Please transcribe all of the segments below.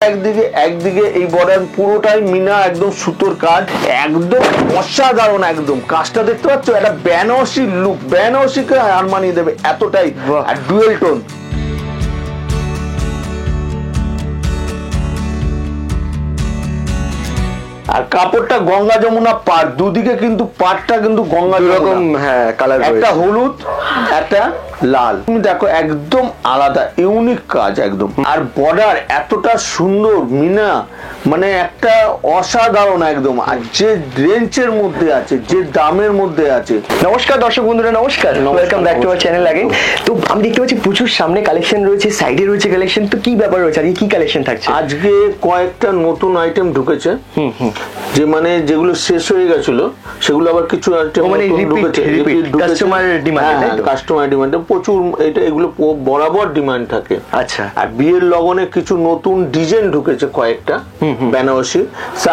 একদিকে এই বর্ডার পুরোটাই মিনা, একদম সুতোর কাজ, একদম অসাধারণ। একদম কাজটা দেখতে পাচ্ছ, একটা বেনারসি লুক, বেনারসিকে হার মানিয়ে দেবে এতটাই। আর ডুয়েল টোন, আর কাপড়টা গঙ্গা যমুনা পাড়, দুদিকে কিন্তু পাড়টা কিন্তু গঙ্গা যমুনা। হ্যাঁ, কালার একটা হলুদ, একটা লাল। তুমি দেখো একদম আলাদা ইউনিক কাজ একদম। আর বর্ডার এতটা সুন্দর মিনা, মানে একটা অসাধারণ একদম। আর যে রেঞ্জের মধ্যে আছে, যে দামের মধ্যে আছে। নমস্কার দর্শক বন্ধুরা, নমস্কার, welcome back to our channel. আগে তো আমি দেখতে পাচ্ছি প্রচুর সামনে কালেকশন রয়েছে, সাইডে রয়েছে কালেকশন। তো কি ব্যাপার রয়েছে আজকে, কি কালেকশন থাকছে? আজকে কয়েকটা নতুন আইটেম ঢুকেছে, যে মানে যেগুলো শেষ হয়ে গেছিল সেগুলো আবার কিছু আইটেম ঢুকেছে। কাস্টমার ডিমান্ড, কাস্টমার ডিমান্ডে প্রচুর, এগুলো বরাবর ডিমান্ড থাকে। আচ্ছা, আর বিয়ের লগনে কিছু নতুন ডিজাইন ঢুকেছে কয়েকটা বেনারসি।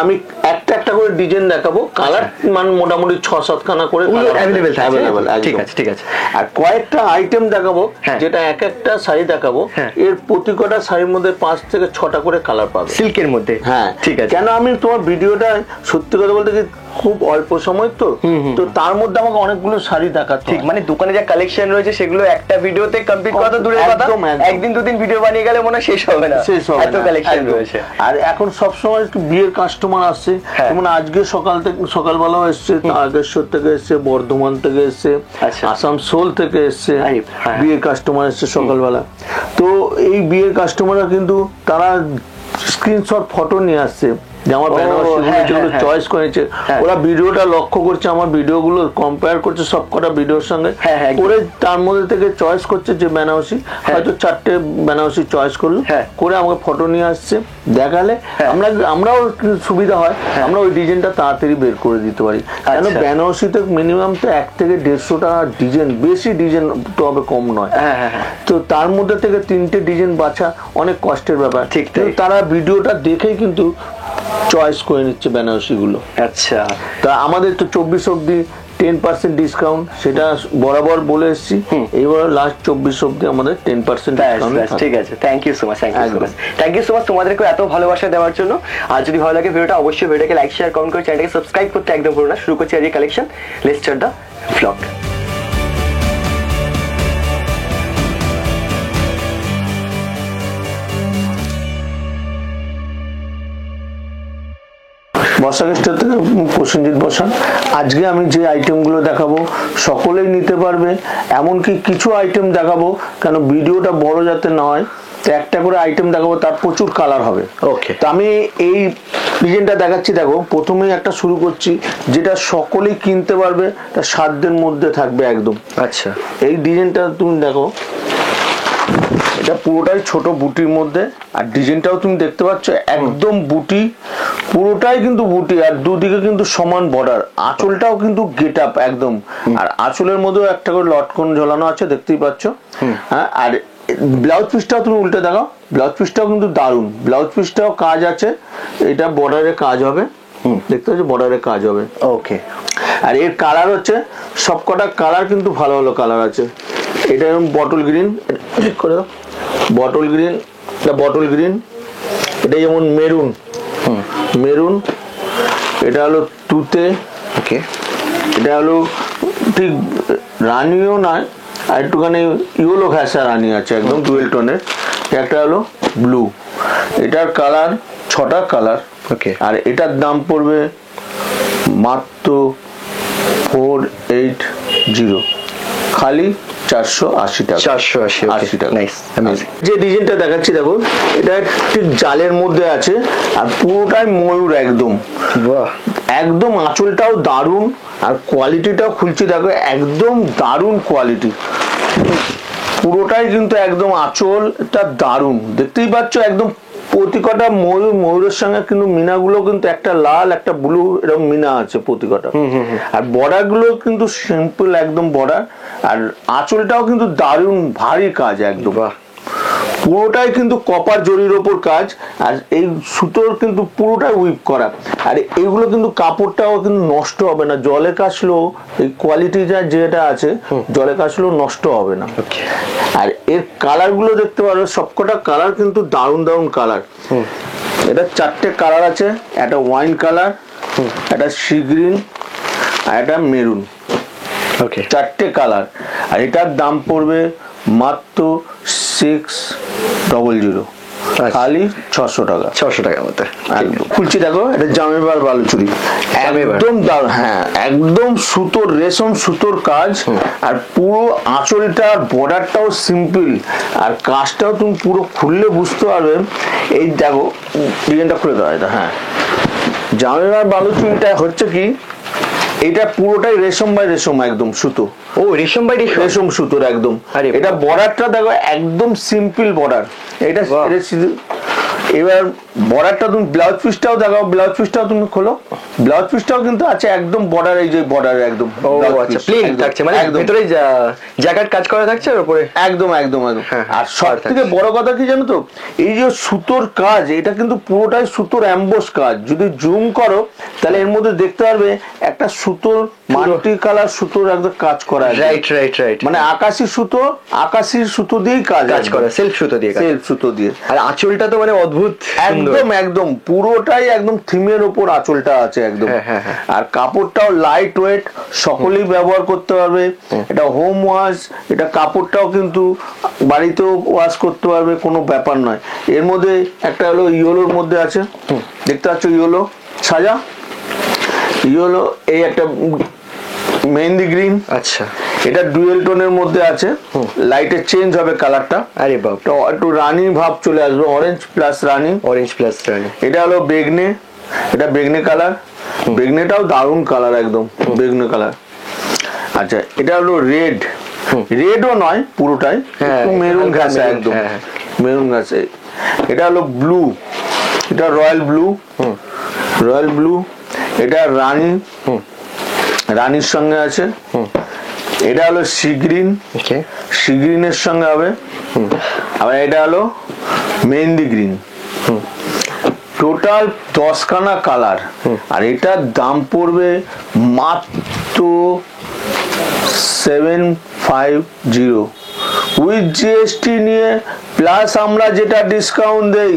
আমি একটা করে ডিজাইন দেখাবো। কালার মানে মোটামুটি 6-7 খানা করে অ্যাভেলেবল। ঠিক আছে, ঠিক আছে। আর কয়েকটা আইটেম দেখাবো, যেটা একটা শাড়ি দেখাবো, এর প্রতি কটা শাড়ির মধ্যে 5 থেকে 6টা করে কালার পাবে সিল্কের মধ্যে। হ্যাঁ, ঠিক আছে। কেন আমি তোমার ভিডিওটা সত্যি কথা বলতে কি খুব অল্প সময়, তো তার মধ্যে আমাকে অনেকগুলো শাড়ি দেখাতে। ঠিক, মানে দোকানে যে কালেকশন রয়েছে সেগুলো একটা ভিডিওতে কমপ্লিট করা তো দূরের কথা, একদিন দুদিন ভিডিও বানিয়ে গেলে মনে শেষ হবে না, এত কালেকশন রয়েছে। আর এখন সব সময় বিয়ের কাস্টমার আসছে, যেমন আজকে সকালবেলাও এসছে, তারকেশ্বর থেকে এসছে, বর্ধমান থেকে এসছে, আসানসোল থেকে এসছে, বিয়ের কাস্টমার এসছে সকালবেলা। তো এই বিয়ের কাস্টমাররা কিন্তু তারা স্ক্রিনশট ফটো নিয়ে আসছে যে আমার বেনারসি যেগুলো চয়েস করেছে, ওরা ভিডিওটা লক্ষ্য করছে, আমার ভিডিওগুলো কম্পেয়ার করছে সব কটা ভিডিওর সঙ্গে করে, তার মধ্যে থেকে চয়েস করছে যে বেনারসি, হয়তো 4টে বেনারসি চয়েস করলো, করে আমাকে ফটো নিয়ে আসছে, দেখালে আমরাও সুবিধা হয়, আমরা ওই ডিজাইনটা তাড়াতাড়ি বের করে দিতে পারি। কেন বেনারসিতে মিনিমাম তো 1 থেকে 150টা ডিজাইন, বেশি ডিজাইন তো হবে, কম নয়। তো তার মধ্যে থেকে 3টে ডিজাইন বাছা অনেক কষ্টের ব্যাপার। ঠিক, তারা ভিডিওটা দেখেই কিন্তু চয়েস করে নিচ্ছে বেনারসি গুলো। আচ্ছা, তা আমাদের তো 24 অব্দি 10% ডিসকাউন্ট, সেটা বরাবর বলে এসেছি। এইবার লাস্ট 24 অব্দি আমাদের 10% ডিসকাউন্ট। ঠিক আছে, thank you so much, thank you so much তোমাদেরকে এত ভালোবাসা দেওয়ার জন্য। আর যদি ভালো লাগে ভিডিওটা, অবশ্যই ভিডিওটাকে লাইক, শেয়ার, কমেন্ট করে চ্যানেলটাকে সাবস্ক্রাইব করতে একদম ভুলো না। শুরু করছি আজকে collection. Let's start the vlog. Basak store থেকে প্রসেনজিৎ বসাক। আজকে আমি যে আইটেমগুলো দেখাবো সকলেই নিতে পারবে, এমনকি কিছু আইটেম দেখাবো, কেন ভিডিওটা বড় যাতে না হয়, তো একটা করে আইটেম দেখাবো, তার প্রচুর কালার হবে। ওকে, তো আমি এই ডিজাইনটা দেখাচ্ছি। দেখো, প্রথমেই একটা শুরু করছি যেটা সকলেই কিনতে পারবে, তার সাধ্যের মধ্যে থাকবে একদম। আচ্ছা, এই ডিজাইনটা তুমি দেখো, এটা পুরোটাই ছোট বুটির মধ্যে, আর ডিজাইনটাও তুমি দেখতে পাচ্ছ একদম বুটি, পুরোটাই কিন্তু বুটি, আর দুদিকে কিন্তু সমান বর্ডার। আঁচলটাও কিন্তু গেট আপ একদম, আর আঁচলের মধ্যেও একটা করে লটকন ঝোলানো আছে, দেখতেই পাচ্ছ। হ্যাঁ, আর ব্লাউজ পিসটাও তুমি উল্টে দেখাও, ব্লাউজ পিসটাও কিন্তু দারুণ, ব্লাউজ পিসটাও কাজ আছে, এটা বর্ডারে কাজ হবে, দেখতে পাচ্ছ বর্ডারে কাজ হবে। ওকে, আর এর কালার হচ্ছে সবকটা কালার কিন্তু ভালো ভালো কালার আছে। এটা যেমন বটল গ্রিন, করে দাও, বটল গ্রিন, এটা বটল গ্রিন, এটা যেমন মেরুন, মেরুন, এটা হলো তুতে, ওকে, এটা হলো ঠিক রানিও নয়, আর একটুখানি ইয়েলো ঘাসা রানি আছে, একদম ডুয়েল টোনের। একটা হলো ব্লু, এটার কালার 6টা কালার। ওকে, আর এটার দাম পড়বে মাত্র 480, খালি 480 টাকা। 480 টাকা। যে ডিজাইনটা দেখাচ্ছি দেখো, এটা ঠিক জালের মধ্যে আছে, আর পুরোটাই ময়ূর একদম, একদম আঁচলটাও দারুণ, আর কোয়ালিটিটাও খুলছি দেখো, একদম দারুণ কোয়ালিটি, পুরোটাই কিন্তু একদম আঁচলটা দারুণ, দেখতেই পাচ্ছ একদম প্রতি কটা ময়ূরের সঙ্গে কিন্তু মিনাগুলো কিন্তু একটা লাল একটা ব্লু এরকম মিনা আছে প্রতি কটা। আর বর্ডার গুলো কিন্তু সিম্পল একদম বর্ডার, আর আঁচলটাও কিন্তু দারুণ ভারী কাজ একদম, পুরোটাই কিন্তু কপার জরির ওপর কাজ, আর এই সুতোর কিন্তু পুরোটাই উইপ করা। আর এইগুলো কিন্তু কাপড়টাও কিন্তু নষ্ট হবে না, জলে কাচলেও এই কোয়ালিটিটা যেটা আছে জলে কাচলেও নষ্ট হবে না। আর এর কালার গুলো দেখতে পারো, সবকটা কালার কিন্তু দারুণ দারুণ কালার। এটা 4টে কালার আছে, একটা ওয়াইন কালার, একটা সি গ্রিন আর একটা মেরুন। ওকে, 4টে কালার। আর এটার দাম পড়বে মাত্র 600, খালি 600 টাকা। 600 টাকার মধ্যে একদম খুলছি, দেখো এটা জামেবার বালুচুরি, একদম হ্যাঁ একদম সুতোর, রেশম সুতোর কাজ। আর পুরো আঁচলটা বর্ডারটাও সিম্পল, আর কাজটাও তুমি পুরো খুললে বুঝতে পারবে। এই দেখো ডিজাইনটা খুলে দেওয়া, এটা হ্যাঁ জামেবার বালুচুরিটা হচ্ছে কি, এটা পুরোটাই রেশম বাই রেশম, একদম সুতো। ও রেশম বাই রেশম সুতোর একদম। এটা বর্ডারটা দেখো একদম সিম্পল বর্ডার। এটা এবার বর্ডারটা তুমি ব্লাউজ পিসটাও দেখাও, ব্লাউজ পিসটাও তুমি খোলো, ব্লাউজ পিসটাও কিন্তু আছে একদম বর্ডার, এই যে বর্ডার একদম আচ্ছা প্লেন থাকছে, মানে ভিতরে জ্যাকেট কাজ করা থাকছে আর উপরে একদম একদম একদম। আর সবথেকে বড় কথা কি জানো তো, এই যে সুতোর কাজ, এটা কিন্তু পুরোটাই সুতোর অ্যাম্বোস কাজ। যদি জুম করো তাহলে এর মধ্যে দেখতে পারবে একটা সুতোর মাল্টি কালার সুতোর একদম কাজ করা। রাইট রাইট রাইট, মানে আকাশি সুতো দিয়েই কাজ করা, সেলফ সুতো দিয়ে, সেলফ সুতো দিয়ে। আর আঁচলটা তো মানে অদ্ভুত, একদম একদম পুরোটাই একদম থিমের উপর আঁচলটা আছে একদম। আর কাপড়টাও লাইট ওয়েট, সকলেই ব্যবহার করতে পারবে। এটা হোম ওয়াশ, এটা কাপড়টাও কিন্তু বাড়িতেও ওয়াশ করতে পারবে, কোনো ব্যাপার নয়। এর মধ্যে একটা হলো ইয়েলোর মধ্যে আছে, দেখতে পাচ্ছ ইয়েলো সাজা, ইয়েলো, এই একটা মেহেন্দি গ্রিন। আচ্ছা, এটা ডুয়েল টোনের মধ্যে আছে, লাইটের চেঞ্জ হবে কালারটা। আরে বাপ, একটু রানী ভাব চলে আসবে, অরেঞ্জ প্লাস রানী, অরেঞ্জ প্লাস রানী। এটা হলো বেগনে, এটা বেগনে কালার, বেগনেটাও দারুণ কালার একদম বেগনে কালার। আচ্ছা এটা হলো রেড, রেডও নয় পুরোটাই, একটু মেরুন ঘাসে একদম, মেরুন ঘাসে। এটা হলো ব্লু, এটা রয়্যাল ব্লু, রয়্যাল ব্লু। এটা রানী, রানীর সঙ্গে আছে। এটা হলো সি গ্রিন, সি গ্রিনের সঙ্গে হবে। আবার এটা হলো মেহেন্দি গ্রিন। টোটাল 10খানা কালার। আর এটার দাম পড়বে মাত্র 750 উইথ জিএসটি নিয়ে, প্লাস আমরা যেটা ডিসকাউন্ট দেই,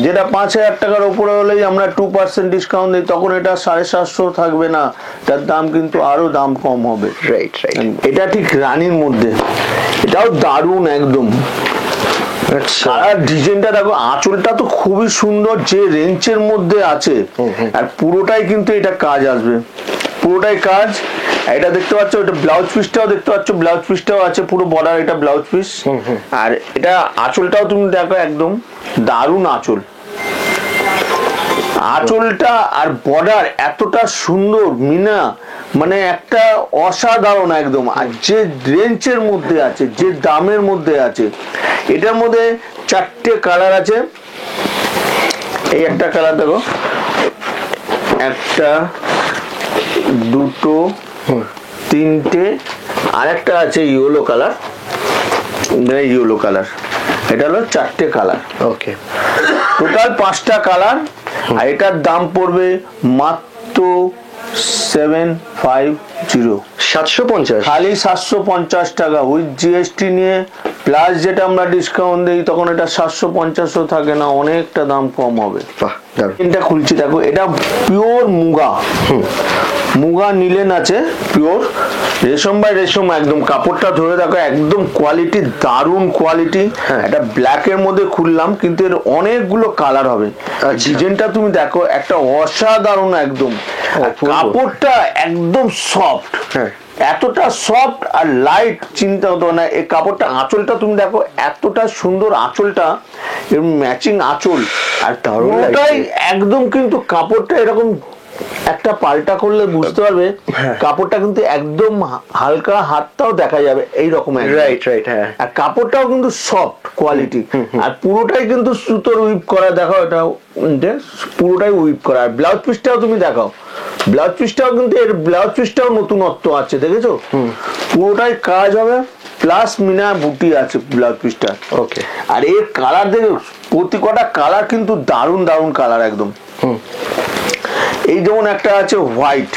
যেটা 5000 টাকার উপরে হলেই আমরা 2% ডিসকাউন্ট দিই, তখন এটা 750 থাকবে না, এটার দাম কিন্তু আরো দাম কম হবে। রাইট রাইট, এটা ঠিক রানীর মধ্যে, এটাও দারুণ একদম। আর ডিজাইনটা দেখো, আঁচলটা তো খুবই সুন্দর, যে রেঞ্জের মধ্যে আছে। আর পুরোটাই কিন্তু এটা কাজ আসবে, পুরোটাই কাজ। এটা দেখতে পাচ্ছ, এটা ব্লাউজ পিসটাও দেখতে পাচ্ছ, ব্লাউজ পিসটাও আছে পুরো বর্ডার, এটা ব্লাউজ পিস। আর এটা আঁচলটাও তুমি দেখো একদম দারুণ আঁচল, আঁচলটা আর বর্ডার এতটা সুন্দর মিনা, মানে একটা অসাধারণ একদম। আর যে রেঞ্জের মধ্যে আছে, যে দামের মধ্যে আছে, এটার মধ্যে 4টে কালার আছে। এই একটা কালার দেখো, একটা, দুটো, তিনটে, আর একটা আছে ইয়েলো কালার, ইয়েলো কালার। এটা হলো 4টে কালার। ওকে, টোটাল 5টা কালার। আর এটার দাম পড়বে মাত্র 750, খালি 750 টাকা উইথ জিএসটি নিয়ে, প্লাস যেটা আমরা ডিসকাউন্ট দিই, তখন এটা 750 থাকে না, অনেকটা দাম কম হবে। এটা খুলছি দেখো, এটা পিওর মুগা, মুগা নিলেন আছে, পিওর রেশম বাই রেশম একদম। কাপড়টা ধরে দেখো একদম কোয়ালিটি, দারুণ কোয়ালিটি। এটা ব্ল্যাক এর মধ্যে খুললাম, কিন্তু এর অনেকগুলো কালার হবে। ডিজাইনটা তুমি দেখো, একটা অসাধারণ একদম। কাপড়টা একদম সফট, এতটা সফট আর লাইট, চিন্তা হতো না। এই কাপড়টা, আঁচলটা তুমি দেখো এতটা সুন্দর আঁচলটা, ম্যাচিং আঁচল। আর পুরোটাই একদম কিন্তু কাপড়টা এরকম একটা পাল্টা করলে বুঝতে পারবে, কাপড়টা কিন্তু একদম হালকা, হাতটাও দেখা যাবে এইরকম। রাইট রাইট, হ্যাঁ। আর কাপড়টাও কিন্তু সফট কোয়ালিটি, আর পুরোটাই কিন্তু সুতোর উইপ করা। দেখাও, এটা পুরোটাই উইপ করা। আর ব্লাউজ পিসটাও তুমি দেখাও, ব্লাউজ পিসটাও কিন্তু, এর ব্লাউজ পিসটাও নতুনত্ব আছে, দেখেছো? পুরোটাই কাজ হবে, প্লাস মিনা বুটি আছে ব্লাউজ পিসটা। ওকে, আর এর কালার দেখো, প্রতি কটা কালার কিন্তু দারুণ দারুণ কালার একদম। এই যেমন একটা আছে হোয়াইট,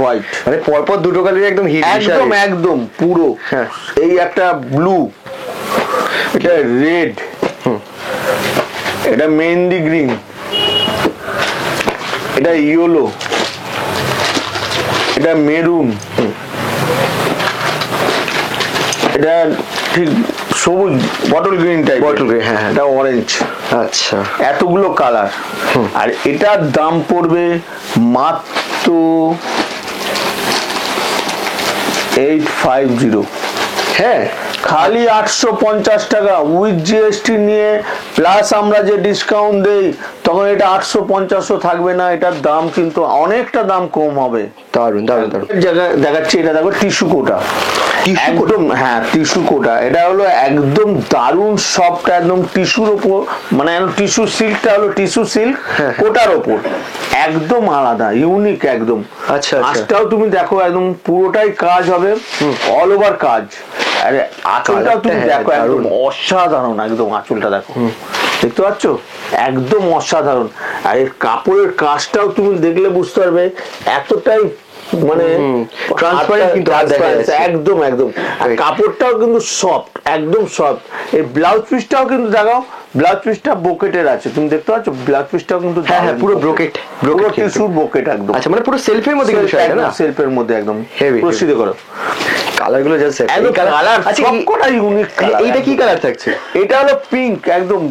হোয়াইট, মানে পরপর দুটো কালার একদম হিট, একদম একদম পুরো। এই একটা ব্লু, এটা রেড, এটা মেহেন্দি গ্রিন, এটা ইয়েলো, এটা মেরুন, এটা ঠিক সবুজ bottle green type, Bottle green, হ্যাঁ, হ্যাঁ। এটা অরেঞ্জ। আচ্ছা, এতগুলো কালার, আর এটার দাম পড়বে মাত্র 850। হ্যাঁ খালি 850 টাকা উইথ জিএসটি নিয়ে, প্লাস আমরা যে ডিসকাউন্ট দেই তখন এটা 850 থাকবে না, এটার দাম কিন্তু অনেকটা দাম কম হবে। দারুন দারুন দারুন। জায়গায় দেখাচ্ছি, এটা দেখো টিস্যু কোটা, একদম হ্যাঁ টিস্যু কোটা। এটা হলো একদম দারুণ সফট, একদম টিস্যুর ওপর, মানে টিস্যু সিল্কটা হলো টিস্যু সিল্ক কোটার ওপর, একদম আলাদা ইউনিক একদম। আচ্ছা, আচ্ছা। কাজটাও তুমি দেখো একদম পুরোটাই কাজ হবে, অল ওভার কাজ। আরে আঁচলটাও তুমি কালারটা, দেখো হ্যাঁ, একদম দারুণ। অসাধারণ, একদম আঁচলটা দেখো, দেখতে পাচ্ছ একদম অসাধারণ। আর এর কাপড়ের কাজটাও তুমি দেখলে বুঝতে পারবে এতটাই মানে ট্রান্সপারেন্ট, কিন্তু হাত দেখা যাচ্ছে। একদম একদম। আর কাপড়টাও কিন্তু সফট, একদম সফট। এই ব্লাউজ পিসটাও কিন্তু দেখাও, ব্লাউজ পিসটা ব্রোকেটের আছে, তুমি দেখতে পাচ্ছ ব্লাউজ পিসটাও কিন্তু হ্যাঁ, হ্যাঁ, পুরো ব্রোকেট, পুরো ব্রোকেট টিস্যুর ব্রোকেট একদম। আচ্ছা, মানে পুরো সেলফের মধ্যে কিন্তু শাড়িটা না? সেলফের মধ্যে একদম। Heavy, প্রসিদ্ধ করো। কালার গুলো জাস্ট একদম কালার সবকটা ইউনিক কালার। এইটা কি কালার থাকছে? এটা হলো পিঙ্ক, একদম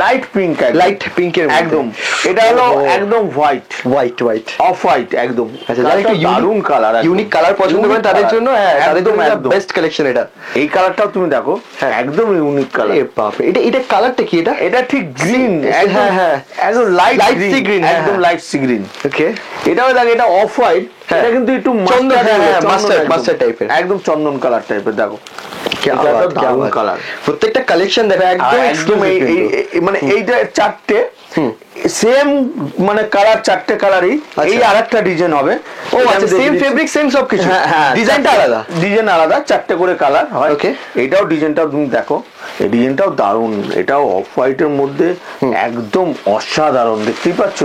লাইট পিঙ্ক, লাইট পিঙ্কের একদম। এটা হলো একদম white, white white. Off white একদম। আচ্ছা, যারা একটু দারুণ কালার, ইউনিক কালার পছন্দ করেন তাদের জন্য, হ্যাঁ তাদের জন্য একদম বেস্ট কালেকশন এটা। এই কালারটাও তুমি দেখো, হ্যাঁ। একদম ইউনিক কালার। এ বাপ রে, এটা কালারটা কি এটা? এটা ঠিক গ্রিন, হ্যাঁ, হ্যাঁ। একদম লাইট Light sea green, হ্যাঁ, একদম হ্যাঁ। Light sea green. ওকে, এটাও দেখ, এটা অফ হোয়াইট, হ্যাঁ। এটা কিন্তু একটু চন্দন, হ্যাঁ, হ্যাঁ, মাস্টার্ড mustard type এর। একদম চন্দন কালার টাইপের। দেখো क्या এটা बात, क्या দারুণ बात। কালার। প্রত্যেকটা কালেকশন দেখো একদম একদম exclusive কিন্তু। মানে এইটা চারটে সেম, মানে কালার চারটে কালারই, এই আরেকটা ডিজাইন হবে। ও আচ্ছা, সেম ফেব্রিক সেম সবকিছু, ডিজাইনটা আলাদা, ডিজাইন আলাদা, চারটে করে কালার হয়। Okay. এটাও ডিজাইনটাও তুমি দেখো, এই ডিজাইনটাও দারুণ, এটাও অফ হোয়াইটের মধ্যে একদম অসাধারণ, দেখতেই পাচ্ছ,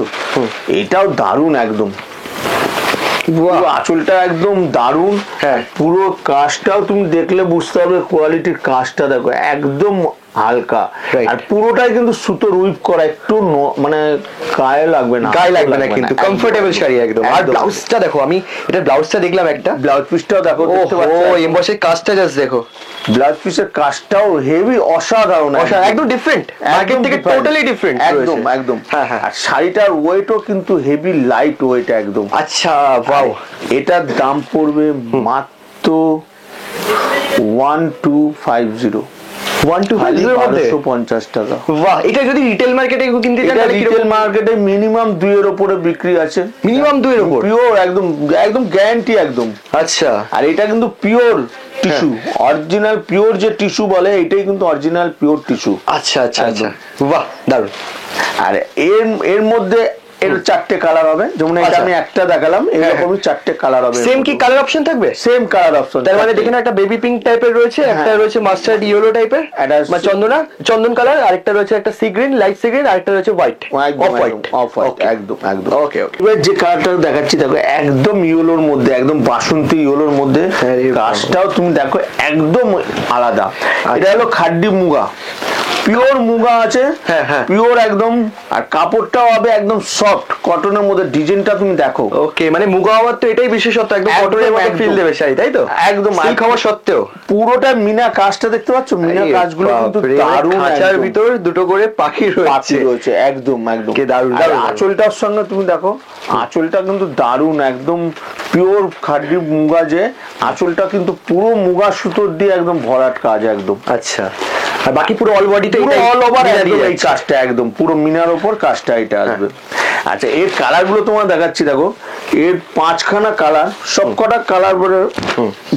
এটাও দারুণ একদম। পুরো আঁচলটা একদম দারুণ, হ্যাঁ। পুরো কাজটাও তুমি দেখলে বুঝতে পারবে, কোয়ালিটির কাজটা দেখো একদম হালকা, Right. আর পুরোটাই কিন্তু সুতোর উইপ করা, একটু মানে গায়ে লাগবে না, গায়ে লাগবে না কিন্তু, কমফোর্টেবল শাড়ি একদম। আর ব্লাউজটা দেখো, আমি এটা ব্লাউজটা দেখলাম একটা, ব্লাউজ পিসটাও দেখো, দেখতে ও পাচ্ছ এমবসের কাজটা জাস্ট দেখো, ব্লাউজ পিসের কাজটাও হেভি অসাধারণ, একদম ডিফারেন্ট, মার্কেট থেকে টোটালি ডিফারেন্ট, একদম একদম। হ্যাঁ, হ্যাঁ। আর শাড়িটার ওয়েটও কিন্তু হেভি লাইট ওয়েট একদম। আচ্ছা, ওয়াও। এটার দাম পড়বে মাত্র 1250, 1250 এর মধ্যে 1250 টাকা। বাহ, এটা যদি রিটেল মার্কেটে কিনতে চান এটা তাহলে রিটেল মার্কেটে মিনিমাম 2 এর উপরে বিক্রি আছে, মিনিমাম 2 এর উপর? পিওর একদম, একদম গ্যারান্টি একদম। আচ্ছা, আর এটা কিন্তু পিওর টিস্যু, অরিজিনাল পিওর যে টিস্যু বলে, এটাই কিন্তু অরিজিনাল পিওর টিস্যু। আচ্ছা, আচ্ছা, আচ্ছা, বাহ দারুণ। আর এর মধ্যে এর চারটে কালার হবে, যেমন এটা আমি একটা দেখালাম, এরকমই চারটে কালার হবে। সেম কি কালার অপশন থাকবে? সেম কালার অপশন, তার মানে দেখেন, একটা বেবি পিঙ্ক টাইপের রয়েছে, একটা রয়েছে মাস্টার্ড ইয়েলো টাইপের, একটা চন্দন কালার, আরেকটা রয়েছে একটা sea green, light sea green, আরেকটা রয়েছে white, off white, off white একদম একদম। ওকে ওকে। এবার যে কালারটা দেখাচ্ছি দেখো, একদম ইয়েলোর মধ্যে, একদম বাসন্তী ইয়েলোর মধ্যে, কাজটাও তুমি দেখো একদম আলাদা। এটা হলো খাড্ডি মুগা, পিওর মুগা আছে, হ্যাঁ, হ্যাঁ। পিওর একদম। আর কাপড়টাও হবে একদম সফট কটনের মধ্যে, ডিজাইনটা তুমি দেখো। ওকে, মানে মুগা হওয়ার তো এটাই বিশেষত্ব, একদম কটনের মতো ফিল দেবে শাড়ি, তাই তো? একদম। সিল্ক হওয়া সত্ত্বেও পুরোটা মিনা কাজটা দেখতে পাচ্ছ, মিনা কাজগুলো কিন্তু দারুণ, খাঁচার ভিতর দুটো করে পাখি রয়েছে একদম একদম। কে দারুণ, আর দারুণ। আঁচলটার সঙ্গে তুমি দেখো, আঁচলটা কিন্তু দারুণ, একদম পিওর খাড্ডি মুগা, যে আঁচলটা কিন্তু পুরো মুগা সুতোর দিয়ে একদম ভরাট কাজ একদম। আচ্ছা, আর বাকি পুরো অল বডিতে অল ওভার এই কাজটা একদম পুরো মিনার ওপর কাজটা এটা আসবে। আচ্ছা, এর কালার গুলো তোমার দেখাচ্ছি, দেখো এর 5খানা কালার, সবকটা কালার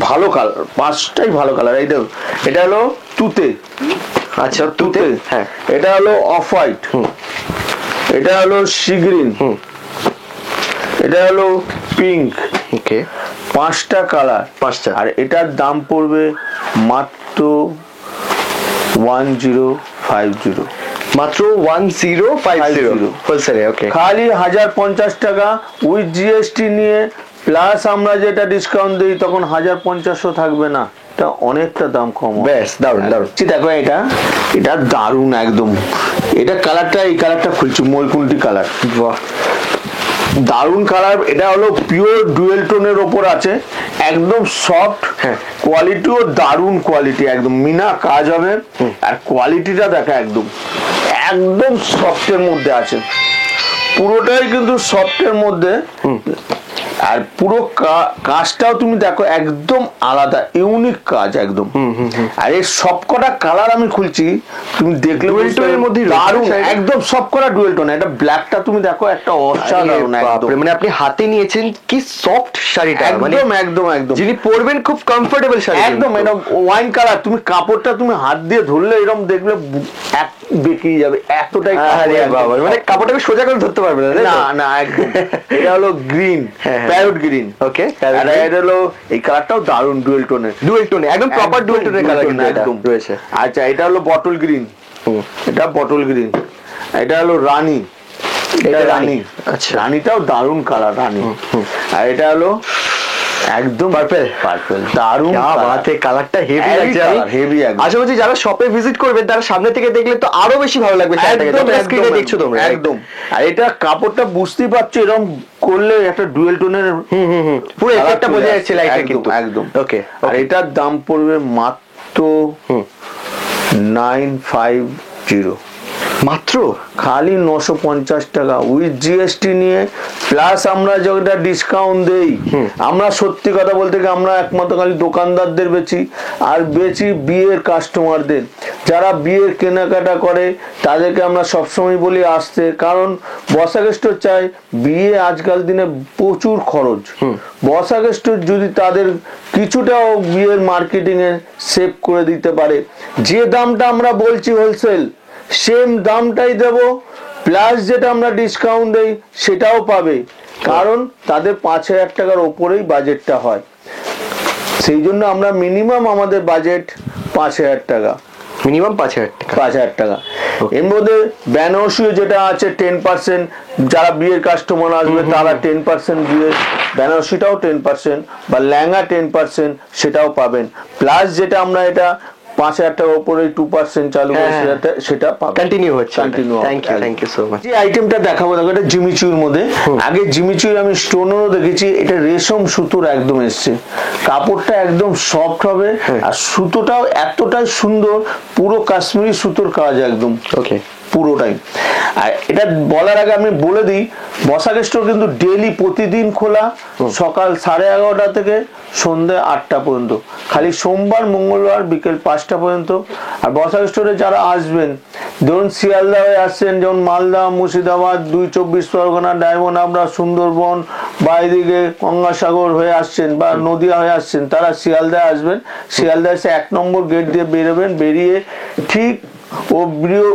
ভালো কালার, 5টাই ভালো কালার। এই দেখো, এটা হলো তুতে, আচ্ছা তুতে, হ্যাঁ। এটা হলো অফ হোয়াইট, এটা হলো সি গ্রিন, এটা হলো পিঙ্ক। ওকে, 5টা কালার, 5টা। আর এটার দাম পড়বে মাত্র 1050, মাত্র 1050 হোলসেলে। ওকে, খালি 1050 টাকা উইথ জিএসটি নিয়ে, প্লাস আমরা যেটা ডিসকাউন্ট দিই তখন 1050 থাকবে না। এটা অনেকটা দাম কম হবে। বেশ দারুণ দারুণ। দেখো এটা এটা দারুণ একদম। এটা কালারটা, এই কালারটা খুলছি, ময়ূরকুণ্ঠী কালার, বাহ দারুণ কালার। এটা হলো পিওর ডুয়েল টোনের ওপর আছে, একদম সফট, হ্যাঁ। কোয়ালিটিও দারুণ কোয়ালিটি, একদম মিনা কাজ হবে। আর কোয়ালিটিটা দেখা একদম একদম সফটের মধ্যে আছে, পুরোটাই কিন্তু সফটের মধ্যে। আর পুরো কাজটাও তুমি দেখো একদম আলাদা, ইউনিক কাজ একদম। আর এর সবকটা কালার আমি খুলছি, তুমি দেখলে ডুয়েল টোনের মধ্যে দারুণ, একদম সবকটা ডুয়েল টোন। এটা ব্ল্যাকটা তুমি দেখো একটা অসাধারণ একদম। মানে আপনি হাতে নিয়েছেন কি সফট শাড়িটা, মানে একদম একদম একদম যিনি পরবেন খুব কমফোর্টেবল শাড়ি একদম। এটা ওয়াইন কালার, তুমি কাপড়টা তুমি হাত দিয়ে ধরলে এরকম দেখলে এক বেঁকিয়ে যাবে, এতটাই আরে বাবা, মানে কাপড়টাকে সোজা করে ধরতে পারবে না, না না একদম। এটা হলো গ্রিন, প্যারট গ্রিন। ওকে, আর এটা হলো এই কালারটাও দারুণ ডুয়েল টোনের, ডুয়েল টোনে, একদম প্রপার ডুয়েল টোনের কালার কিন্তু এটা একদম রয়েছে। আচ্ছা, এটা হলো বটল গ্রিন, এটা বটল গ্রিন। এটা হলো রানী, এটা রানী। আচ্ছা, রানীটাও দারুণ কালার, রানী। আর এটা হলো একদম পার্পল, পার্পল দারুণ কালারটা হেভি লাগছে, হেভি একদম। আশা করছি যারা শপে ভিজিট করবেন তারা সামনে থেকে দেখলে তো আরো বেশি ভালো লাগবে শাড়িটাকে, যতটা স্ক্রিনে দেখছো তোমরা একদম। আর এটা কাপড়টা বুঝতেই পারছো, এরকম করলে একটা ডুয়েল টোনের পুরো এফেক্টটা বোঝা যাচ্ছে লাইটের কিন্তু একদম। ওকে, আর এটার দাম পড়বে মাত্র 950, মাত্র খালি 950 টাকা উইথ জিএসটি নিয়ে, প্লাস আমরা যেটা ডিসকাউন্ট দেই। আমরা সত্যি কথা বলতে কি, আমরা একমাত্র খালি দোকানদারদের বেচি, আর বেচি বিয়ের কাস্টমারদের, যারা বিয়ের কেনাকাটা করে তাদেরকে আমরা সবসময় বলি আসতে, কারণ বসাক স্টোর চাই। বিয়ে আজকাল দিনে প্রচুর খরচ, বসাক স্টোর যদি তাদের কিছুটাও বিয়ের মার্কেটিং এ সেভ করে দিতে পারে, যে দামটা আমরা বলছি হোলসেল সেম দামটাই দেব, প্লাস যেটা আমরা ডিসকাউন্ট দেই সেটাও পাবে, কারণ তাদের 5,000 টাকার ওপরেই বাজেটটা হয়। সেই জন্য আমরা মিনিমাম আমাদের বাজেট 5,000 টাকা, মিনিমাম 5,000 টাকা। 5,000 টাকা। এর মধ্যে বেনারসিও যেটা আছে 10%, যারা বিয়ের কাস্টমার আসবে তারা 10% দিয়ে বেনারসিটাও 10% বা লেহেঙ্গা 10% সেটাও পাবেন, প্লাস যেটা আমরা এটা 5,000 টাকার উপরে 2% চালু করেছে, সেটা কন্টিনিউ হচ্ছে। Continue. Thank you so much. যে আইটেমটা দেখাবো দেখো, এটা জিমিচুর মধ্যে। আগে জিমিচুর আমি স্টোনেরও দেখেছি, এটা রেশম সুতোর একদম এসছে, কাপড়টা একদম সফট হবে, আর সুতোটাও এতটাই সুন্দর, পুরো কাশ্মীরি সুতোর কাজ একদম। ওকে, পুরোটাই। আর এটা বলার আগে আমি বলে দিই, বসাক স্টোর কিন্তু ডেইলি প্রতিদিন খোলা, সকাল 11:30 থেকে সন্ধ্যে 8টা পর্যন্ত, খালি সোমবার মঙ্গলবার বিকেল 5টা পর্যন্ত। আর বসাক স্টোরে যারা আসবেন, ধরুন শিয়ালদা হয়ে আসছেন, যেমন মালদা, মুর্শিদাবাদ, 2 পরগনা, ডায়মন্ড হাবড়া, সুন্দরবন বা এদিকে গঙ্গাসাগর হয়ে আসছেন বা নদিয়া হয়ে আসছেন, তারা শিয়ালদায় আসবেন। শিয়ালদা এসে 1 নম্বর গেট দিয়ে বেরোবেন, বেরিয়ে ঠিক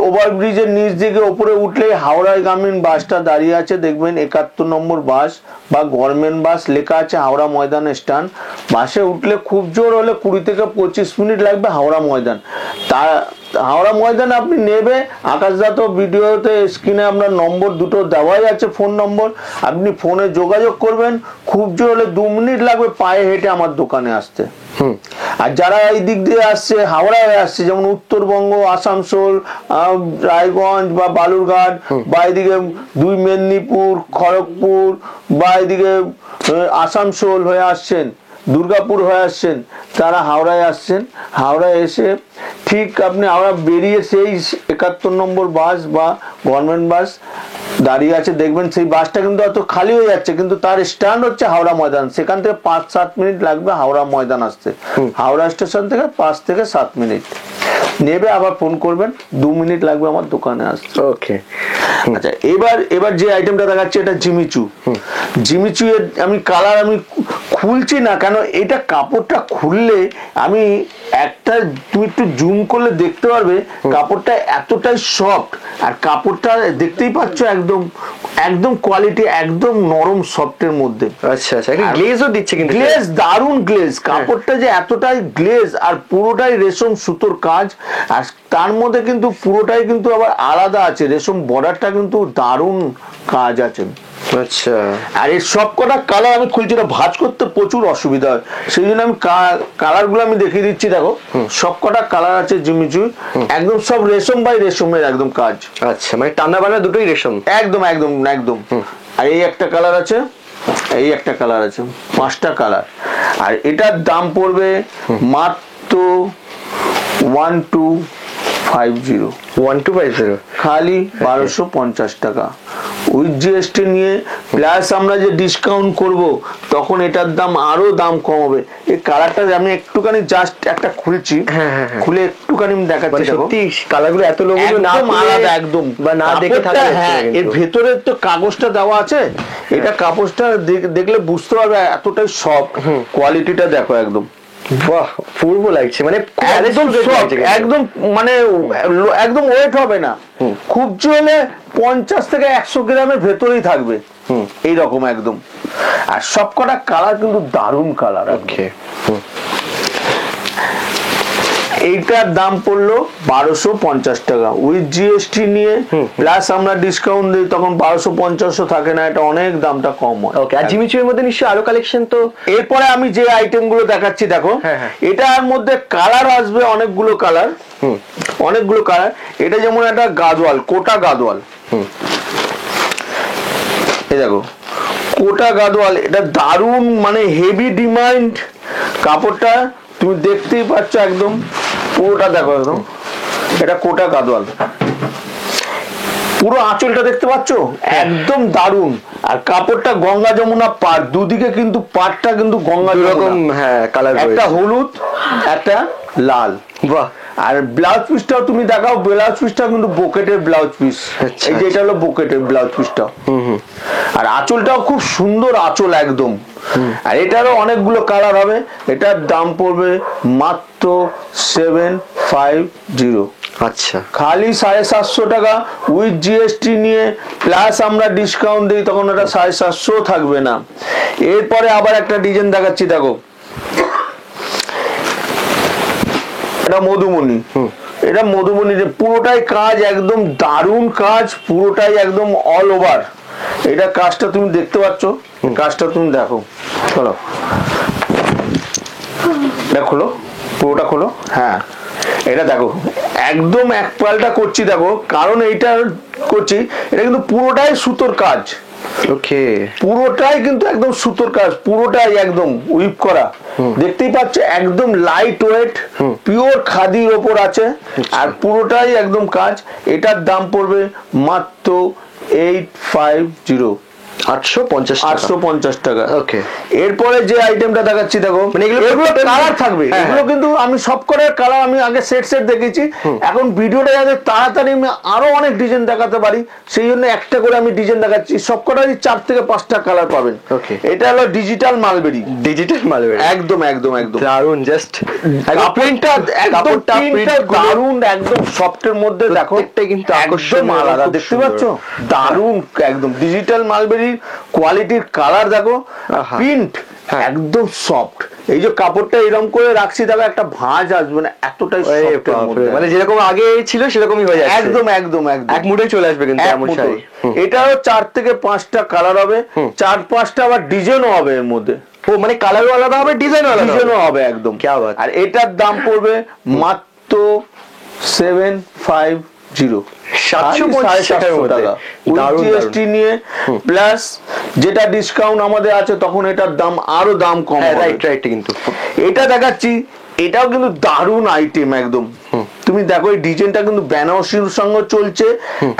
ওভারব্রিজের নিচ দিকে উপরে উঠলে হাওড়ায় গ্রামীণ বাসটা দাঁড়িয়ে আছে, দেখবেন 71 নম্বর বাস বা গভর্নমেন্ট বাস লেখা আছে হাওড়া ময়দান স্ট্যান্ড। বাসে উঠলে খুব জোর হলে 20 থেকে 25 মিনিট লাগবে হাওড়া ময়দান। তা হাওড়া ময়দান আপনি নেবে, আকাশদাত ভিডিওতে স্ক্রিনে আপনার নম্বর দুটো দেওয়াই আছে, ফোন নম্বর, আপনি ফোনে যোগাযোগ করবেন। খুব জোর হলে 2 মিনিট লাগবে পায়ে হেঁটে আমার দোকানে আসতে। আর যারা এই দিক দিয়ে আসছে, হাওড়া হয়ে আসছে, যেমন উত্তরবঙ্গ, আসানসোল, রায়গঞ্জ বা বালুরঘাট, বা এদিকে 2 মেদিনীপুর, খড়গপুর, বা এদিকে আসানসোল হয়ে আসছেন, দুর্গাপুর হয়ে আসছেন, তারা হাওড়ায় আসছেন। হাওড়ায় এসে ঠিক আপনি হাওড়া বেরিয়ে সেই 71 নম্বর বাস বা গভর্নমেন্ট বাস দাঁড়িয়ে আছে, দেখবেন সেই বাসটা কিন্তু অত খালি হয়ে যাচ্ছে, কিন্তু তার স্ট্যান্ড হচ্ছে হাওড়া ময়দান। সেখান থেকে 5-7 মিনিট লাগবে হাওড়া ময়দান আসতে। হাওড়া স্টেশন থেকে 5 থেকে 7 মিনিট নেবে, আবার ফোন করবেন, 2 মিনিট লাগবে আমার দোকানে আসতে। ওকে, আচ্ছা, এবার যে আইটেমটা দেখাচ্ছি এটা জিমিচু। জিমিচু এর আমি কালার আমি খুলছি না, কেন এটা কাপড়টা খুললে আমি একটা, তুমি একটু জুম করলে দেখতে পারবে কাপড়টা এতটাই সফট, আর কাপড়টা দেখতেই পাচ্ছ একদম একদম কোয়ালিটি একদম নরম সফটের মধ্যে। আচ্ছা আচ্ছা, একটা গ্লেজও দিচ্ছে কিন্তু, গ্লেজ দারুন গ্লেজ, কাপড়টা যে এতটাই গ্লেজ, আর পুরোটাই রেশম সুতোর কাজ, আর তার মধ্যে কিন্তু পুরোটাই কিন্তু আবার আলাদা আছে, রেশম বর্ডারটা কিন্তু দারুন কাজ আছে। আচ্ছা, আর এর সব কটা কালার আমি খুলছি না, ভাঁজ করতে প্রচুর অসুবিধা হয়, সেই জন্য আমি কালার গুলো আমি দেখিয়ে দিচ্ছি। দেখো সব কটা কালার আছে জিমিচুই, একদম সব রেশম বাই রেশমের একদম কাজ। আচ্ছা, মানে টানা বানা দুটোই রেশম। একদম একদম একদম। আর এই একটা কালার আছে, এই একটা কালার আছে, 5টা কালার। আর এটার দাম পড়বে মাত্র 1250, 1250 খালি 1250 টাকা উইথ জিএসটি নিয়ে। প্লাস আমরা যে ডিসকাউন্ট করব তখন এটার দাম আরো দাম কম হবে। এই কালারটা আমি একটুখানি জাস্ট একটা খুলছি, খুলে একটুখানি দেখাচ্ছি। দেখো সত্যি কালারগুলো এত লোক না আলাদা একদম, বা না দেখে কাপড়টা, হ্যাঁ এর ভেতরে তো কাগজটা দেওয়া আছে, এটা কাগজটা দেখলে বুঝতে পারবে এতটাই সফট। কোয়ালিটিটা দেখো একদম, বাহ, পূর্ব লাগছে, মানে একদম soft, একদম মানে একদম ওয়েট হবে না, খুব জোরে 50 থেকে 100 গ্রামের ভেতরেই থাকবে এইরকম একদম। আর সবকটা কালার কিন্তু দারুণ কালার। ওকে, এইটার দাম পড়লো 1250 টাকা উইথ জিএসটি নিয়ে, প্লাস আমরা ডিসকাউন্ট দিই তখন 1250 থাকে না, এটা অনেক দামটা কম হয়। ওকে, আর জিমিচুর মধ্যে নিশ্চয়ই আরো কালেকশন তো। এরপরে আমি যে আইটেম গুলো দেখাচ্ছি দেখো, এটার মধ্যে কালার আসবে অনেকগুলো কালার, অনেকগুলো কালার। এটা যেমন একটা গাদোয়াল, কোটা গাদোয়াল, এই দেখো কোটা গাদোয়াল, এটা দারুণ মানে হেভি ডিমান্ড কাপড়টা, তুমি দেখতেই পাচ্ছ একদম পুরোটা দেখো একদম, এটা কোটা গাদোয়াল, পুরো আঁচলটা দেখতে পাচ্ছ একদম দারুণ। আর কাপড়টা গঙ্গা যমুনা পাড়, দুদিকে কিন্তু পাড়টা কিন্তু গঙ্গা রকম, হ্যাঁ কালার, একটা হলুদ একটা লাল। বাহ, আর ব্লাউজ পিসটাও তুমি দেখাও, ব্লাউজ পিসটাও কিন্তু বোকেটের ব্লাউজ পিস, এই যে এটা হলো বোকেটের ব্লাউজ পিসটা। আর আঁচলটাও খুব সুন্দর আঁচল একদম। আর এটারও অনেকগুলো কালার হবে। এটার দাম পড়বে মাত্র 750, আচ্ছা খালি 750 টাকা উইথ জিএসটি নিয়ে, প্লাস আমরা ডিসকাউন্ট দিই তখন এটা 750 থাকবে না। এরপরে আবার একটা ডিজাইন দেখাচ্ছি, দেখো এটা মধুমণি, এটা মধুমণি, পুরোটাই কাজ একদম দারুণ কাজ, পুরোটাই একদম অল ওভার। এটা কাজটা তুমি দেখতে পাচ্ছ, কাজটা তুমি দেখো, চলো এটা খোলো, পুরোটা খোলো। হ্যাঁ এটা দেখো একদম এক পাল্টা করছি, দেখো কারণ এইটা করছি, এটা কিন্তু পুরোটাই সুতোর কাজ। ওকে, পুরোটাই কিন্তু একদম সুতোর কাজ, পুরোটাই একদম উইপ করা, দেখতেই পাচ্ছ একদম লাইট ওয়েট পিওর খাদির ওপর আছে। আর পুরোটাই একদম কাজ। এটার দাম পড়বে মাত্র 850, 850 টাকা। ওকে, এরপরে যে আইটেমটা দেখাচ্ছি দেখো, মানে এগুলো কালার থাকবে, এগুলো কিন্তু আমি সব করে কালার আমি আগে সেট দেখেছি, এখন ভিডিওটা যাতে তাড়াতাড়ি আমি আরো অনেক ডিজাইন দেখাতে পারি সেই জন্য একটা করে আমি ডিজাইন দেখাচ্ছি। সব কটারই 4 থেকে 5টা কালার পাবেন। ওকে, এটা হলো ডিজিটাল মালবেরি, ডিজিটাল মালবেরি, একদম একদম একদম দারুন, জাস্ট প্রিন্টটা একদম দারুন, একদম সফটের মধ্যে দেখো, প্রত্যেকটা কিন্তু একদম আলাদা, দেখতে পাচ্ছ দারুন একদম ডিজিটাল মালবেরি কোয়ালিটির কালার দেখো, প্রিন্ট একদম সফট। এই যে কাপড়টা এরকম করে রাখছি দেখো, একটা ভাঁজ আসবে না, এতটাই সফট, মানে যেরকম আগে ছিল সেরকমই হয়ে যাচ্ছে, একদম একদম একদম এক মুঠে চলে আসবে কিন্তু এমন শাড়ি। এটাও 4 থেকে 5টা কালার হবে, 4-5টা আবার ডিজাইনও হবে এর মধ্যে। ও মানে কালারও আলাদা হবে, ডিজাইনও হবে একদম। কি বাত। আর এটার দাম পড়বে মাত্র 750, 750 টাকা জিএসটি নিয়ে, প্লাস যেটা ডিসকাউন্ট আমাদের আছে তখন এটার দাম আরো দাম কম। রাইট রাইট, কিন্তু এটা দেখাচ্ছি, এটাও কিন্তু দারুণ আইটেম একদম। তুমি দেখো এই ডিজাইনটা কিন্তু বেনারসির সঙ্গে চলছে,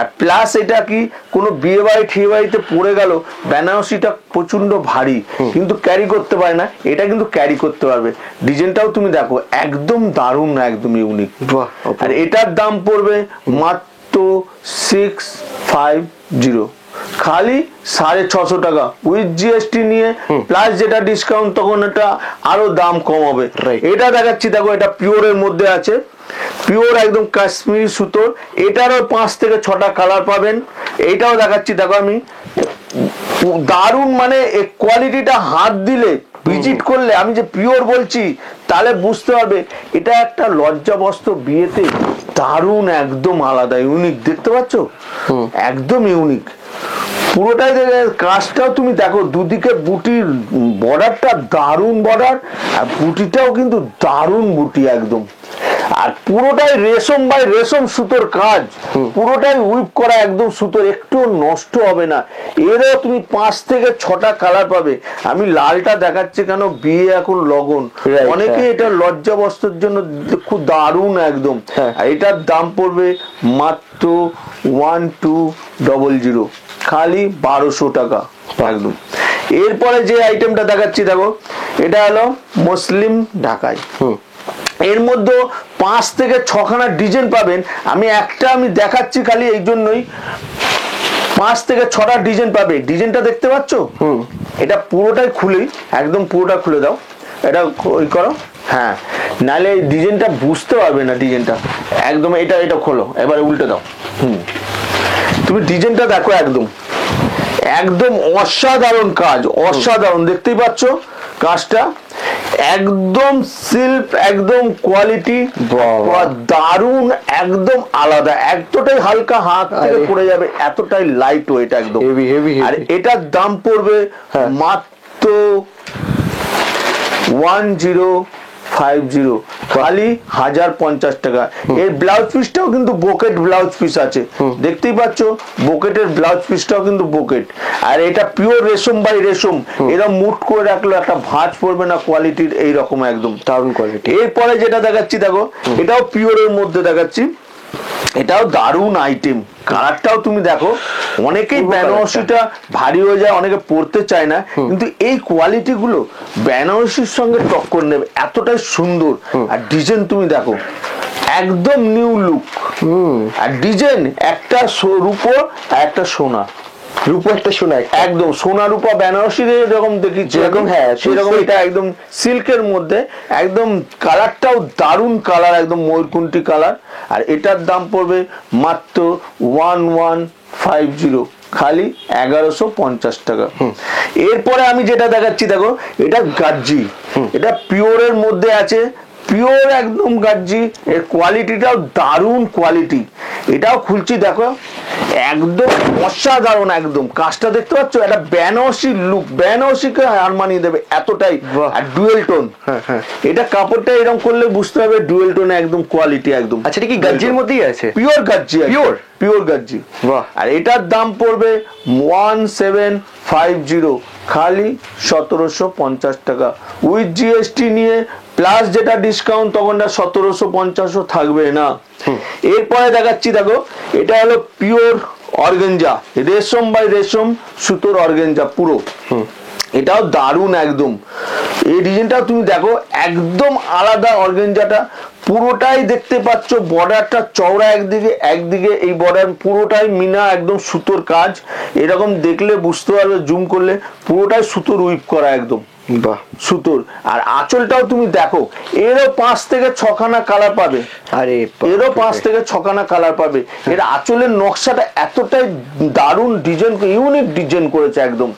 আর প্লাস এটা কি কোনো বিয়ে বাড়ি ঠিয়ে বাড়িতে পড়ে গেল, বেনারসিটা প্রচন্ড ভারী কিন্তু ক্যারি করতে পারে না, এটা কিন্তু ক্যারি করতে পারবে। ডিজাইনটাও তুমি দেখো একদম দারুণ, একদম ইউনিক। আর এটার দাম পড়বে মাত্র 650, খালি 650 টাকা উইথ জিএসটি নিয়ে, প্লাস যেটা ডিসকাউন্ট তখন এটা আরো দাম কম হবে। এটা দেখাচ্ছি দেখো, এটা পিওরের মধ্যে আছে, পিওর একদম কাশ্মীরি সুতোর, এটারও 5 থেকে 6টা কালার পাবেন। এইটাও দেখাচ্ছি দেখো, আমি দারুণ, মানে কোয়ালিটিটা হাত দিলে ভিজিট করলে, আমি যে পিওর বলছি তাহলে বুঝতে পারবে এটা একটা লজ্জাবস্ত্র বিয়েতে দারুণ একদম আলাদা ইউনিক, দেখতে পাচ্ছ একদম ইউনিক, পুরোটাই কাজটাও তুমি দেখো, দুদিকে বুটির বর্ডারটা দারুণ বর্ডার, আর বুটিটাও কিন্তু দারুণ বুটি একদম। আর পুরোটাই রেশম বাই রেশম সুতোর কাজ, পুরোটাই উইপ করা একদম সুতোর, একটু নষ্ট হবে না। এরও তুমি 5 থেকে 6টা কালার পাবে। আমি লালটা দেখাচ্ছি কেন, বিয়ে এখন লগন, অনেকে এটা লজ্জা বস্ত্রের জন্য খুব দারুণ একদম। আর এটার দাম পড়বে মাত্র 1200, খালি 1200 টাকা একদম। এরপরে যে আইটেমটা দেখাচ্ছি দেখো, এটা হলো মুসলিম ঢাকাই। এর মধ্যে 5 থেকে 6খানা ডিজাইন পাবেন। আমি দেখাচ্ছি খালি এই জন্যই, 5 থেকে 6টা ডিজাইন পাবে। ডিজাইনটা দেখতে পাচ্ছ? এটা পুরোটাই খুলি, একদম পুরোটা খুলে দাও, এটা ওই করো, হ্যাঁ, নাহলে এই ডিজাইনটা বুঝতে পারবে না। ডিজাইনটা একদম, এটা খোলো, এবারে উল্টে দাও। তুমি ডিজাইনটা দেখো, একদম একদম অসাধারণ কাজ, অসাধারণ। দেখতেই পাচ্ছ কাজটা, একদম সিল্ক, একদম কোয়ালিটি দারুণ, একদম আলাদা, এতটাই হালকা, হাত থেকে পড়ে যাবে, এতটাই লাইট ওয়েট একদম। আর এটার দাম পড়বে মাত্র 1050, খালি 1050 টাকা। এর ব্লাউজ পিসটাও কিন্তু বোকেট ব্লাউজ পিস আছে, দেখতেই পাচ্ছ, বোকেটের ব্লাউজ পিসটাও কিন্তু বোকেট। আর এটা পিওর রেশম বাই রেশম, এরা মুট করে রাখলো, একটা ভাঁজ পড়বে না, কোয়ালিটির এইরকম একদম দারুণ কোয়ালিটি। এরপরে যেটা দেখাচ্ছি দেখো, এটাও পিওরের মধ্যে দেখাচ্ছি, এটাও দারুণ আইটেম। কালারটাও তুমি দেখো, অনেকেই বেনারসিটা ভারী হয়ে যায়, অনেকে পরতে চায় না, কিন্তু এই কোয়ালিটি গুলো বেনারসির সঙ্গে টক্কর নেবে, এতটাই সুন্দর। আর ডিজাইন তুমি দেখো, একদম নিউ লুক। আর ডিজাইন একটা রূপো আর একটা সোনা, রূপো একটা সোনা, একদম সোনা রূপা বেনারসি যেরকম দেখি যেরকম, হ্যাঁ সেরকম। এটা একদম সিল্কের মধ্যে, একদম কালারটাও দারুণ কালার, একদম ময়ূরকুণ্ঠী কালার। আর এটার দাম পড়বে মাত্র 1150, খালি 1150 টাকা। এরপরে আমি যেটা দেখাচ্ছি দেখো, এটা গাজ্জি, এটা পিওরের মধ্যে আছে, পিওর একদম গাজ্জি। এর কোয়ালিটিটাও দারুণ কোয়ালিটি। এটাও খুলছি দেখো, একদম অসাধারণ একদম। কাজটা দেখতে পাচ্ছ, একটা বেনারসি লুক, বেনারসিকে হার মানিয়ে দেবে, এতটাই। আর ডুয়েল টোন, এটা কাপড়টা এরকম করলে বুঝতে হবে ডুয়েল টোন, একদম কোয়ালিটি একদম। আচ্ছা, এটা কি গাজ্জির মধ্যেই আছে? Pure গাজ্জি, pure গাজ্জি। আর এটার দাম পড়বে 1750, খালি 1750 টাকা, উইথ জিএসটি নিয়ে প্লাস যেটা ডিসকাউন্ট, তখন 1750 থাকবে না। এরপরে দেখাচ্ছি দেখো, এটা হলো পিওর অর্গানজা, রেশম বাই রেশম সুতোর অর্গানজা পুরো। এটাও দারুণ একদম। এই ডিজাইনটাও তুমি দেখো, একদম আলাদা অর্গানজাটা, পুরোটাই দেখতে পাচ্ছ বর্ডারটা চওড়া একদিকে, একদিকে এই বর্ডার পুরোটাই মিনা, একদম সুতোর কাজ। এরকম দেখলে বুঝতে পারবে, জুম করলে পুরোটাই সুতোর উইপ করা একদম, সুতোর। আর আঁচলটাও তুমি দেখো, এরও 5 থেকে 6খানা কালার পাবে। আরে এরও 5 থেকে 6খানা কালার পাবে। এর আঁচলের নকশাটা এতটাই দারুণ ডিজাইন, ইউনিক ডিজাইন করেছে একদম।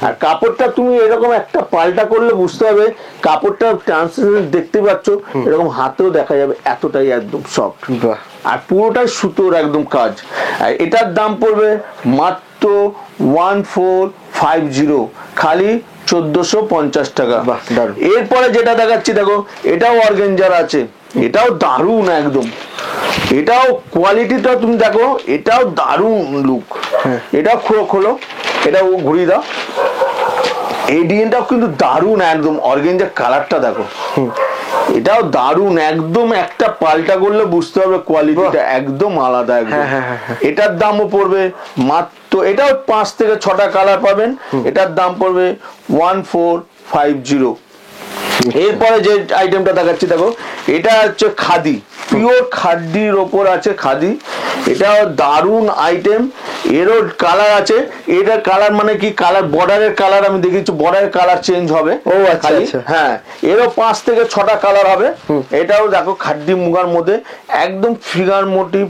আর কাপড়টা তুমি এরকম একটা পাল্টা করলে বুঝতে হবে, কাপড়টা ট্রান্সপারেন্ট দেখতে পাচ্ছ, এরকম হাতেও দেখা যাবে, এতটাই একদম সফট। আর পুরোটাই সুতোর একদম কাজ। আর এটার দাম পড়বে মাত্র 1450, খালি 1450 টাকা। এরপরে যেটা দেখাচ্ছি দেখো, এটাও অর্গানজার আছে, এটাও দারুণ একদম। এটাও কোয়ালিটিটা তুমি দেখো, এটাও দারুণ লুক। এটাও খোলো, এটাও ঘুরিয়ে দাও। এই ডিজাইনটাও কিন্তু দারুণ একদম, অর্গানজার কালারটা দেখো, এটাও দারুণ একদম। একটা পাল্টা করলে বুঝতে হবে কোয়ালিটিটা একদম আলাদা একদম। এটার দামও পড়বে মাত্র, এটাও 5 থেকে 6টা কালার পাবেন। এটার দাম পড়বে 1450। এরপরে যে আইটেমটা দেখাচ্ছি দেখো, এটা হচ্ছে খাদি, পিওর খাদির ওপর আছে খাদি। এটাও দারুণ আইটেম। এরও কালার আছে, এটার কালার মানে কি, কালার বর্ডারের কালার আমি দেখেছি, বর্ডারের কালার চেঞ্জ হবে। ও আচ্ছা, হ্যাঁ, এরও 5 থেকে 6টা কালার হবে। এটাও দেখো খাদি মুগার মধ্যে, একদম ফিগার মোটিভ,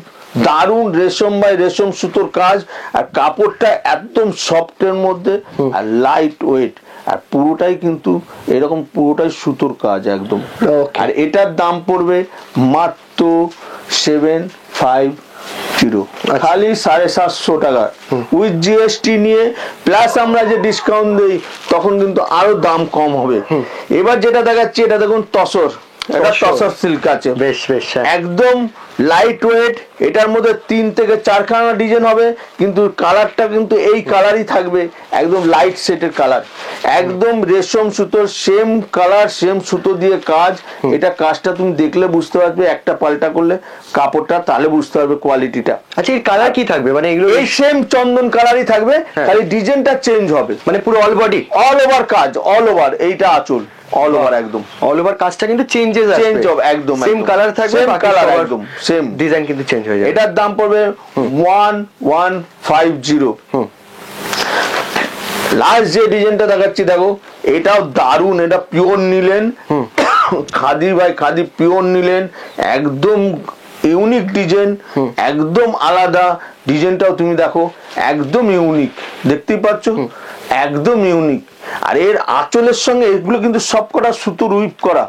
দারুণ রেশম বাই রেশম সুতোর কাজ। আর কাপড়টা একদম সফটের মধ্যে, আর লাইট ওয়েট। আর পুরোটাই কিন্তু এরকম, পুরোটাই সুতোর কাজ একদম। আর এটার দাম পড়বে মাত্র 750, জিরো, খালি 750 টাকা উইথ জিএসটি নিয়ে, প্লাস আমরা যে ডিসকাউন্ট দিই তখন কিন্তু আরো দাম কম হবে। এবার যেটা দেখাচ্ছি এটা দেখুন তসর, এটা তসর সিল্ক আছে, বেশ বেশ, একদম লাইট ওয়েট। এটার মধ্যে 3 থেকে 4 খানা ডিজাইন হবে, কিন্তু কালারটা কিন্তু এই কালারই থাকবে, একদম লাইট সেটের কালার, একদম রেশম সুতোর সেম কালার, সেম সুতো দিয়ে কাজ। এটা কাজটা তুমি দেখলে বুঝতে পারবে, একটা পাল্টা করলে কাপড়টা তাহলে বুঝতে পারবে কোয়ালিটিটা। আচ্ছা এর কালার কি থাকবে, মানে এগুলো এই সেম চন্দন কালারই থাকবে, খালি ডিজাইনটা চেঞ্জ হবে, মানে পুরো অল বডি অল ওভার কাজ, অল ওভার। এইটা আঁচল অল ওভার, একদম অল ওভার কাজটা কিন্তু চেঞ্জেস আসবে, চেঞ্জ হবে, একদম সেম কালার থাকবে, সেম কালার, একদম সেম ডিজাইন কিন্তু চেঞ্জ হয়ে যাবে। এটার দাম পড়বে 1150। লাস্ট যে ডিজাইনটা দেখাচ্ছি দেখো, এটাও দারুন, এটা পিওর নিলেন, খাদি ভাই খাদি পিওর নিলেন, একদম ইউনিক ডিজাইন, একদম আলাদা ডিজাইনটাও তুমি দেখো, একদম ইউনিক, দেখতেই পাচ্ছ, একদম ইউনিক। আর এর আঁচলের সঙ্গে এগুলো কিন্তু সবকটা সুতোর উইপ করা,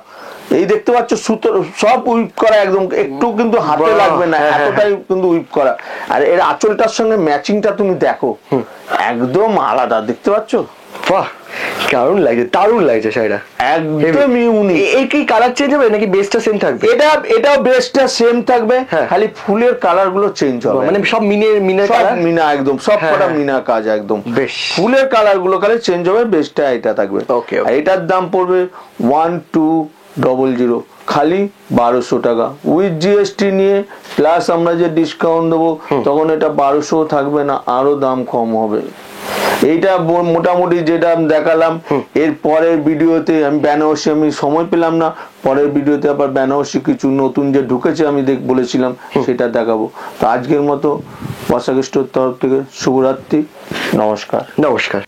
এই দেখতে পাচ্ছ সুতো সব উইপ করা, একদম একটু কিন্তু হাতে লাগবে না, এতটাই কিন্তু উইপ করা। আর এর আঁচলটার সঙ্গে ম্যাচিংটা তুমি দেখো, একদম আলাদা, দেখতে পাচ্ছ, বাহ দারুণ লাগছে, দারুণ লাগছে শাড়িটা, একদম ইউনিক। এই কি কালার চেঞ্জ হবে নাকি বেসটা সেম থাকবে? এটাও বেসটা সেম থাকবে, খালি ফুলের কালার গুলো চেঞ্জ হবে, মানে সব মিনা সব মিনা, একদম সব কটা মিনা কাজ, একদম বেশ। ফুলের কালার গুলো খালি চেঞ্জ হবে, বেসটা এটা থাকবে। ওকে, আর এটার দাম পড়বে 1200, খালি 1200 টাকা উইথ জিএসটি নিয়ে, প্লাস আমরা যে ডিসকাউন্ট দেবো তখন এটা 1200 থাকবে না, আরো দাম কম হবে। এইটা মোটামুটি যেটা দেখালাম, এর পরের ভিডিওতে আমি বেনারসি, আমি সময় পেলাম না, পরের ভিডিওতে আবার বেনারসি কিছু নতুন যে ঢুকেছে আমি বলেছিলাম সেটা দেখাবো। তো আজকের মতো বর্ষাকৃষ্ণর তরফ থেকে শুভরাত্রি, নমস্কার। নমস্কার।